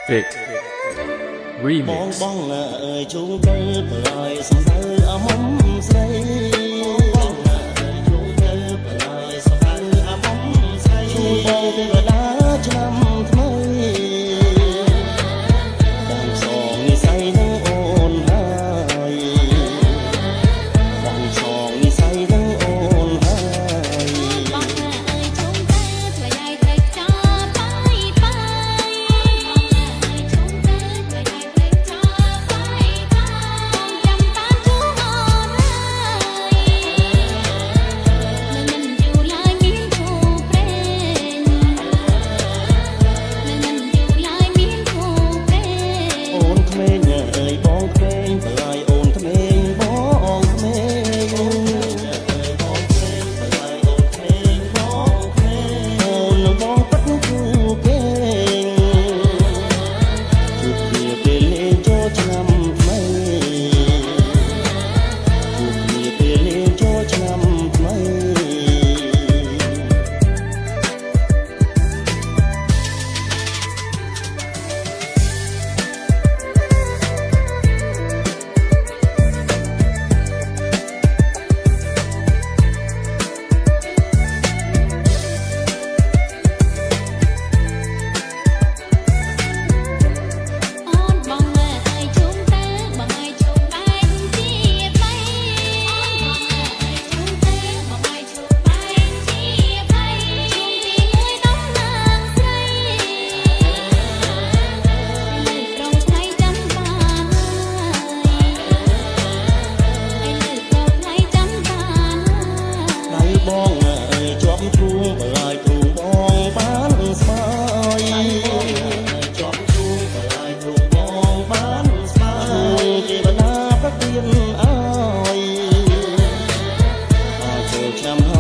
Big បង Remix បងអើយជួងទៅប្រឡាយសំដៅអមុំស្រីបងអើយជួងទៅប្រឡាយសំដៅអមុំស្រីជួងបងទេវតាឆ្នាំថ្មីបងសងនិស័យនឹងអូនហើយបងសងនិស័យនឹងអូនហើយបងអើយជុំទៅធ្វើដៃទៅចោលបាយបាយបងអើយជុំទៅធ្វើដៃទៅចោលបាយបាយបងចាំតាមជួងអូនហើយនឹងមិនយូរឡើយមានគូព្រេងនឹងមិនយូរឡើយមានគូព្រេងអូនក្មេងអើយបងក្មេងប្រឡាយអូនក្មេងបងក្មេងអូនបងក្មេងប្រឡាយអូនក្មេងបងក្មេងអូននឹងបងប៉ាត់គូគេជួបគ្នាពេលលេងចូលឆ្នាំថ្មីជួបគ្នាពេលលេងចូលឆ្នាំថ្មីអូនបងអើយជុំទៅបងអើយជុំបែកជាបីអូនបងអើយជុំទៅបងអើយជុំបែកជាបីជុំទីមួយដំណាងស្រីលើត្រង់ថ្លៃចាំបានហើយលើត្រង់ថ្លៃចាំបានដៃបងអើយជាប់ទ្រូងបើឲ្យទ្រូងបងបានស្បើយជាប់ទ្រូងបើឲ្យទ្រូងបងបានស្បើយទេវតាប្រទានឲ្យចូលឆ្នាំ